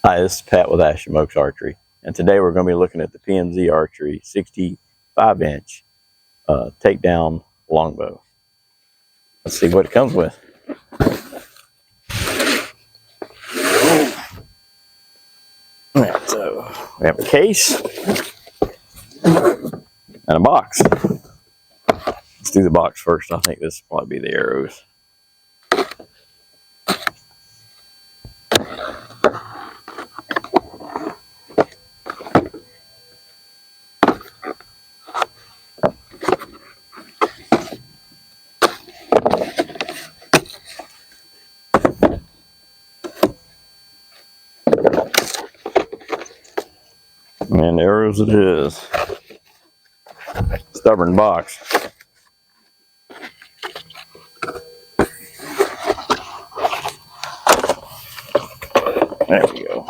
Hi, this is Pat with Ashton Oaks Archery, and today we're going to be looking at the PMZ Archery 65-inch takedown longbow. Let's see what it comes with. All right, so we have a case and a box. Let's do the box first. I think this will probably be the arrows. And arrows it is. Stubborn box. There we go.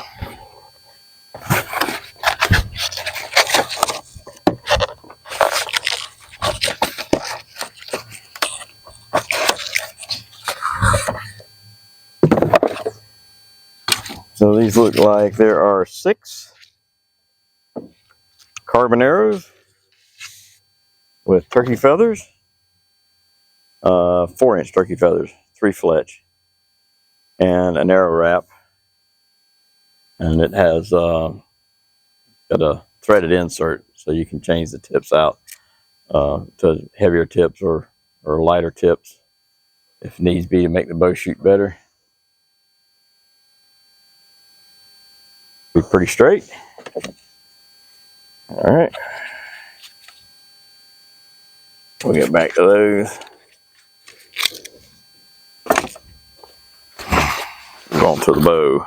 So these look like there are 6 carbon arrows with turkey feathers, 4-inch turkey feathers, 3 fletch, and an arrow wrap. And it has got a threaded insert, so you can change the tips out to heavier tips or lighter tips if needs be to make the bow shoot better. Be pretty straight. All right, we'll get back to those. Go on to the bow.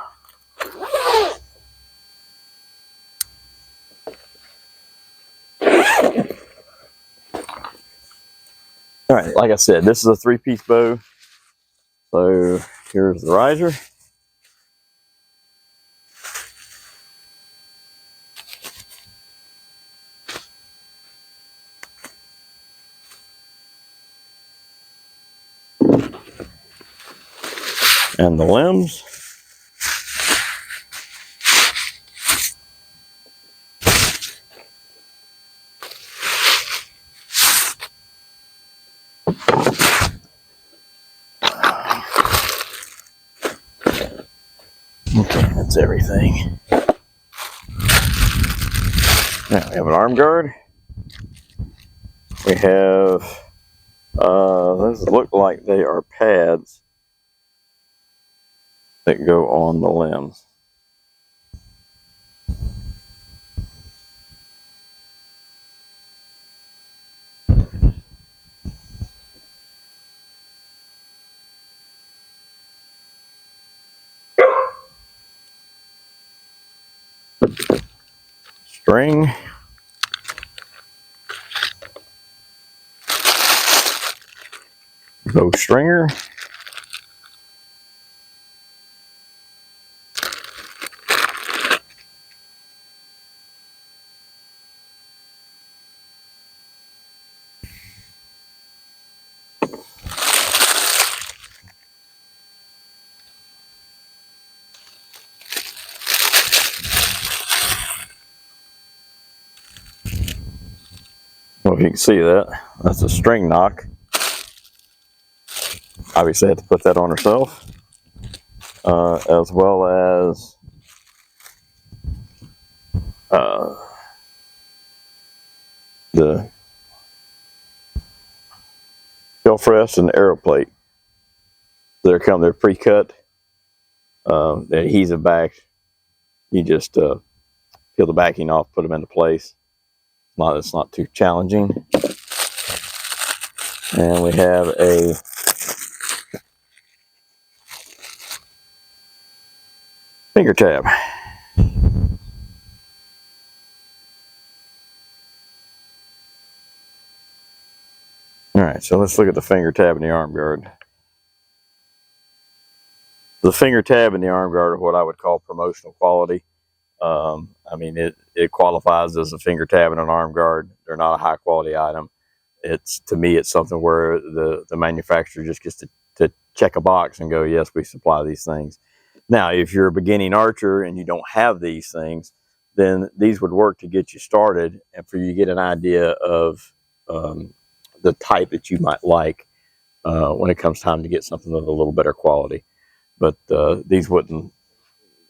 All right, like I said, this is a 3-piece bow. So here's the riser. And the limbs. Okay, that's everything. Now we have an arm guard. We have, those look like they are pads that go on the limbs. String. Bow stringer. Well, if you can see that, that's a string knock. Obviously, I had to put that on herself, as well as the shelf rest and the arrow plate. They're pre-cut. The adhesive back, you just peel the backing off, put them into place. It's not too challenging. And we have a finger tab. All right, so let's look at the finger tab and the arm guard. The finger tab and the arm guard are what I would call promotional quality. I mean, it qualifies as a finger tab and an arm guard. They're not a high quality item. To me, it's something where the manufacturer just gets to check a box and go, yes, we supply these things. Now, if you're a beginning archer and you don't have these things, then these would work to get you started and for you to get an idea of the type that you might like when it comes time to get something of a little better quality. But these wouldn't,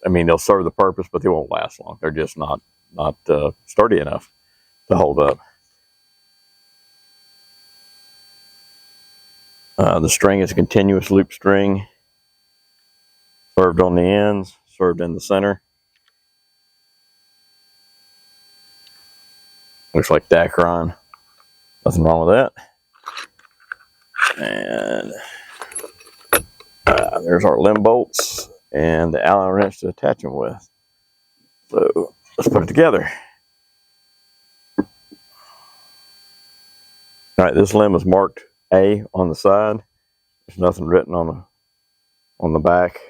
I mean, they'll serve the purpose, but they won't last long. They're just not sturdy enough to hold up. The string is a continuous loop string, served on the ends, served in the center. Looks like Dacron. Nothing wrong with that. And there's our limb bolts and the Allen wrench to attach them with. So let's put it together. All right, this limb is marked A on the side. There's nothing written on the back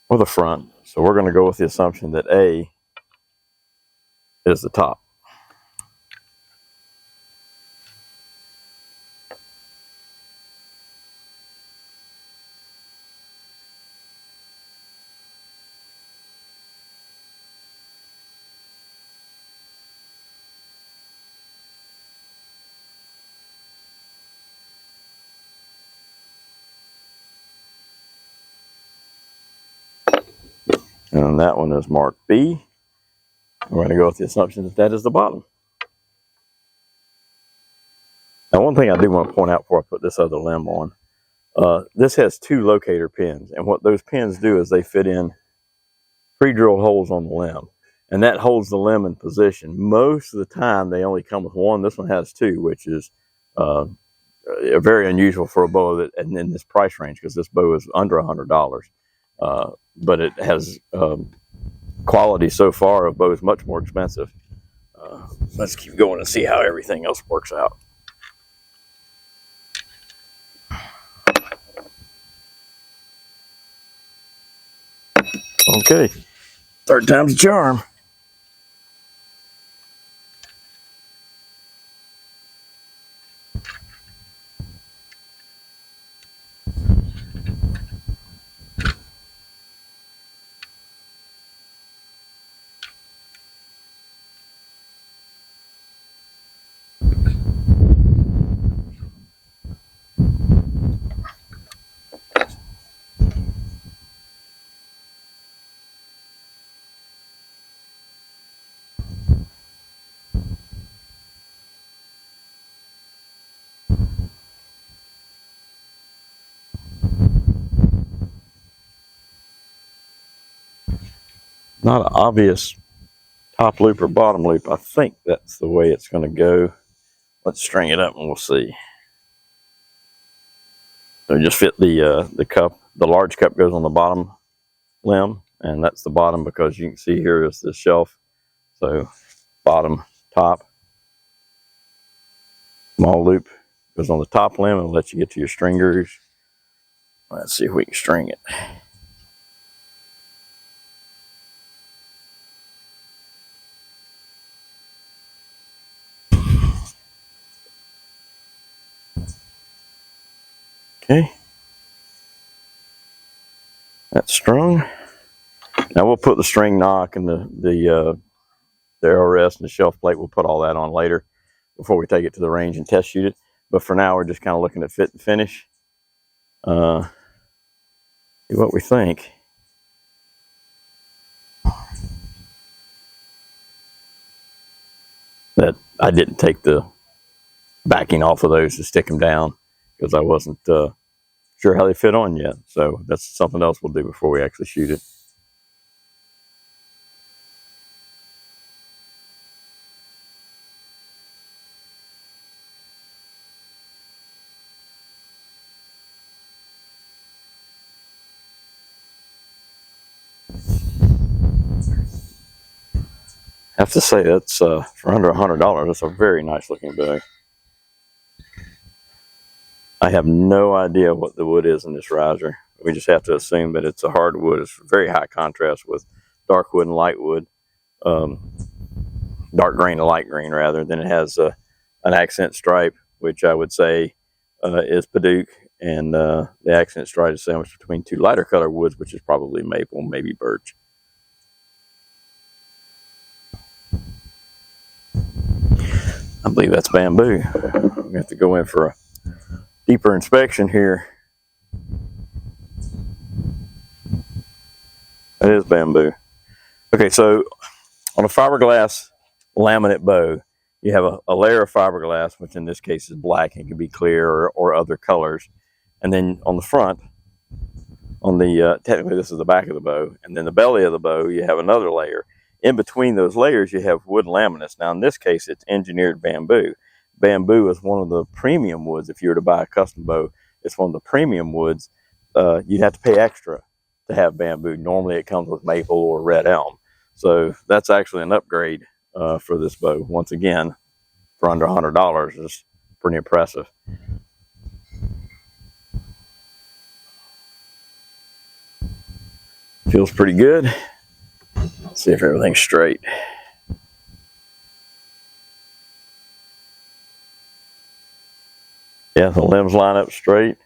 or the front. So we're going to go with the assumption that A is the top. And that one is marked B. We're going to go with the assumption that that is the bottom. Now, one thing I do want to point out before I put this other limb on, this has 2 locator pins. And what those pins do is they fit in pre-drilled holes on the limb. And that holds the limb in position. Most of the time, they only come with 1. This one has 2, which is very unusual for a bow that, and in this price range, because this bow is under $100. But it has quality so far of bows much more expensive. Let's keep going and see how everything else works out. Okay, 3rd time's a charm. Not an obvious top loop or bottom loop. I think that's the way it's going to go. Let's string it up and we'll see. So just fit the cup. The large cup goes on the bottom limb, and that's the bottom because you can see here is the shelf. So bottom, top. Small loop goes on the top limb and lets you get to your string grooves. Let's see if we can string it. Okay, that's strung. Now we'll put the string knock and the arrow rest and the shelf plate. We'll put all that on later before we take it to the range and test shoot it. But for now, we're just kind of looking at fit and finish. See what we think. That I didn't take the backing off of those to stick them down because I wasn't sure how they fit on yet. So that's something else we'll do before we actually shoot it. I have to say that's for under $100. That's a very nice looking bow. I have no idea what the wood is in this riser. We just have to assume that it's a hardwood. It's very high contrast with dark wood and light wood, dark green to light green rather. Then it has an accent stripe, which I would say is Paduke, and the accent stripe is sandwiched between two lighter color woods, which is probably maple, maybe birch. I believe that's bamboo. We have to go in for a deeper inspection here. That is bamboo. Okay, so on a fiberglass laminate bow, you have a layer of fiberglass, which in this case is black and can be clear or other colors. And then on the front, on the technically this is the back of the bow, and then the belly of the bow, you have another layer. In between those layers, you have wood laminates. Now, in this case, it's engineered bamboo. Bamboo is one of the premium woods. If you were to buy a custom bow, it's one of the premium woods. You'd have to pay extra to have bamboo. Normally, it comes with maple or red elm. So that's actually an upgrade for this bow. Once again, for under $100, it's pretty impressive. Feels pretty good. Let's see if everything's straight. Yeah, the limbs line up straight.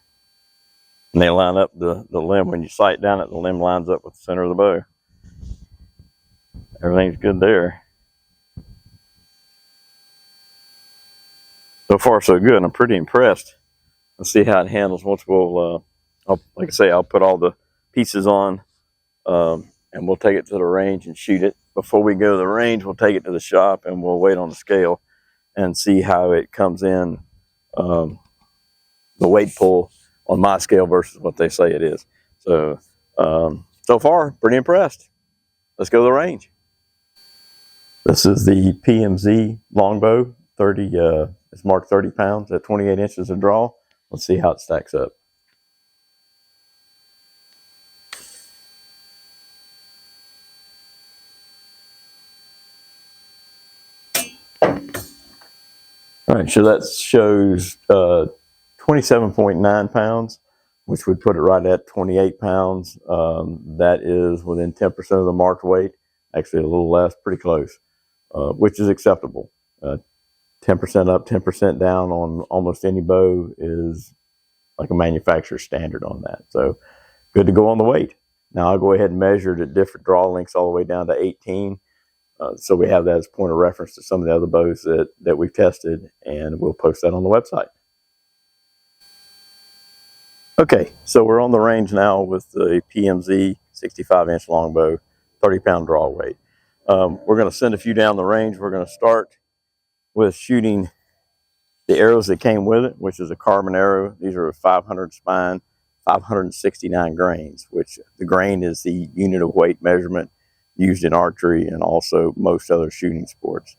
And they line up the limb. When you sight down it, the limb lines up with the center of the bow. Everything's good there. So far, so good. I'm pretty impressed. Let's see how it handles once we'll, like I say, I'll put all the pieces on and we'll take it to the range and shoot it. Before we go to the range, we'll take it to the shop and we'll wait on the scale and see how it comes in, the weight pull on my scale versus what they say it is. So, so far, pretty impressed. Let's go to the range. This is the PMZ Longbow, 30, it's marked 30 pounds at 28 inches of draw. Let's see how it stacks up. All right, so that shows 27.9 pounds, which would put it right at 28 pounds. That is within 10% of the marked weight, actually a little less, pretty close, which is acceptable. 10% up, 10% down on almost any bow is like a manufacturer standard on that. So good to go on the weight. Now I'll go ahead and measure the different draw lengths all the way down to 18. So we have that as a point of reference to some of the other bows that we've tested, and we'll post that on the website. Okay, so we're on the range now with the PMZ 65-inch longbow, 30-pound draw weight. We're going to send a few down the range. We're going to start with shooting the arrows that came with it, which is a carbon arrow. These are a 500 spine, 569 grains, which the grain is the unit of weight measurement used in archery and also most other shooting sports.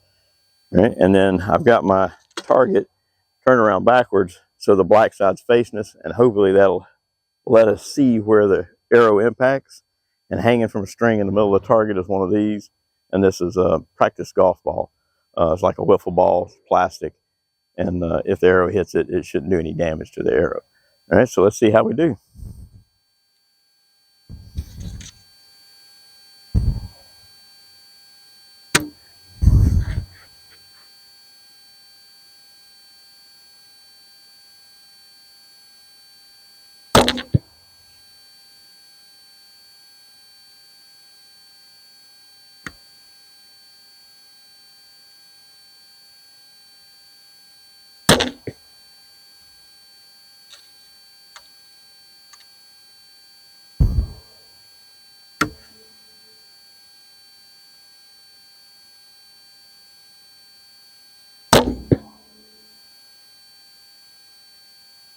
Right? And then I've got my target turned around backwards so the black side's facing us, and hopefully that'll let us see where the arrow impacts. And hanging from a string in the middle of the target is one of these, and this is a practice golf ball. It's like a wiffle ball, plastic, and if the arrow hits it, it shouldn't do any damage to the arrow. All right, so let's see how we do.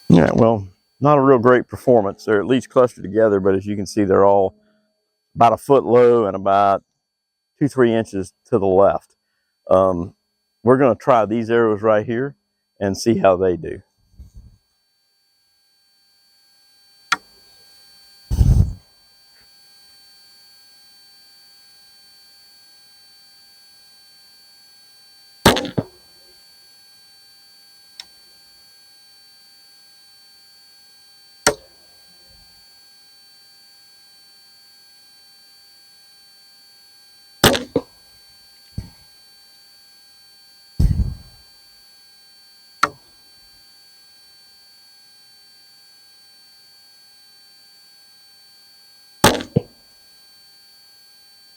Yeah, well, not a real great performance. They're at least clustered together, but as you can see, they're all about a foot low and about 2-3 inches to the left. We're going to try these arrows right here and see how they do.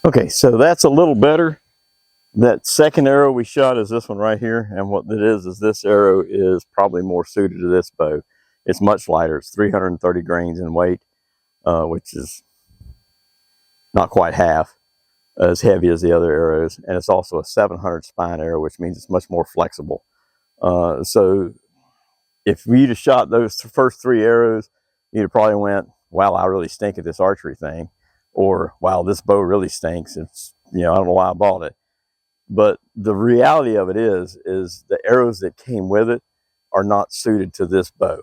Okay, so that's a little better. That second arrow we shot is this one right here, and what it is this arrow is probably more suited to this bow. It's much lighter. It's 330 grains in weight, which is not quite half as heavy as the other arrows, and it's also a 700 spine arrow, which means it's much more flexible. So if you'd have shot those first 3 arrows, you'd have probably went, wow, I really stink at this archery thing, or wow, this bow really stinks. It's, I don't know why I bought it. But the reality of it is the arrows that came with it are not suited to this bow.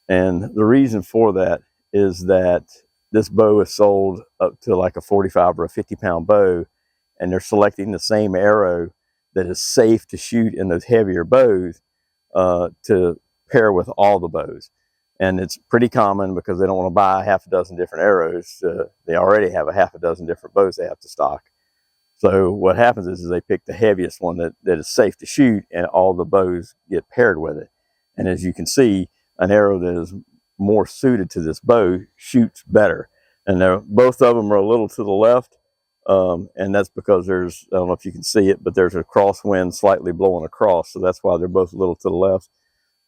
And the reason for that is that this bow is sold up to like a 45 or a 50-pound bow, and they're selecting the same arrow that is safe to shoot in those heavier bows to pair with all the bows. And it's pretty common because they don't want to buy half a dozen different arrows. They already have a half a dozen different bows they have to stock. So what happens is they pick the heaviest one that is safe to shoot, and all the bows get paired with it. And as you can see, an arrow that is more suited to this bow shoots better. And both of them are a little to the left, and that's because there's, I don't know if you can see it, but there's a crosswind slightly blowing across, so that's why they're both a little to the left.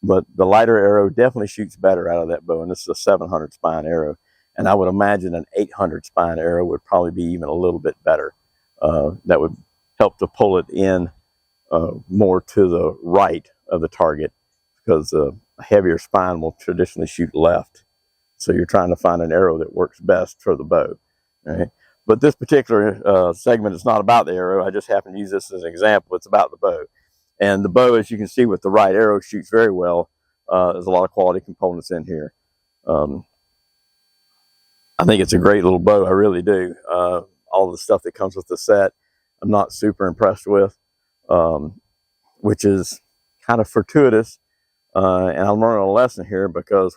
But the lighter arrow definitely shoots better out of that bow, and this is a 700 spine arrow. And I would imagine an 800 spine arrow would probably be even a little bit better. That would help to pull it in more to the right of the target, because a heavier spine will traditionally shoot left. So you're trying to find an arrow that works best for the bow. Right? But this particular segment is not about the arrow. I just happen to use this as an example. It's about the bow. And the bow, as you can see with the right arrow, shoots very well. There's a lot of quality components in here. I think it's a great little bow. I really do. All the stuff that comes with the set, I'm not super impressed with, which is kind of fortuitous. And I'm learning a lesson here, because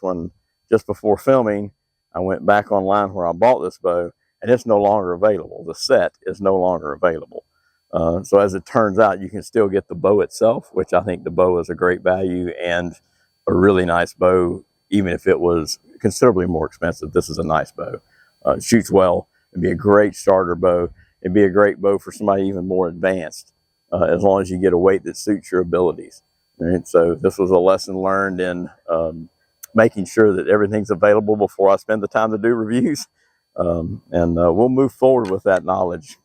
just before filming, I went back online where I bought this bow, and it's no longer available. The set is no longer available. So as it turns out, you can still get the bow itself, which I think the bow is a great value and a really nice bow. Even if it was considerably more expensive, this is a nice bow. It shoots well. It'd be a great starter bow. It'd be a great bow for somebody even more advanced, as long as you get a weight that suits your abilities. Right? So this was a lesson learned in making sure that everything's available before I spend the time to do reviews. And we'll move forward with that knowledge.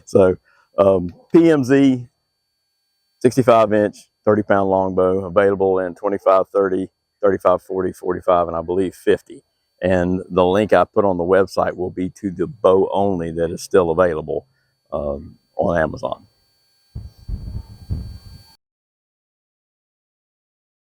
So PMZ 65-inch, 30-pound longbow, available in 25, 30, 35, 40, 45, and I believe 50. And the link I put on the website will be to the bow only that is still available on Amazon.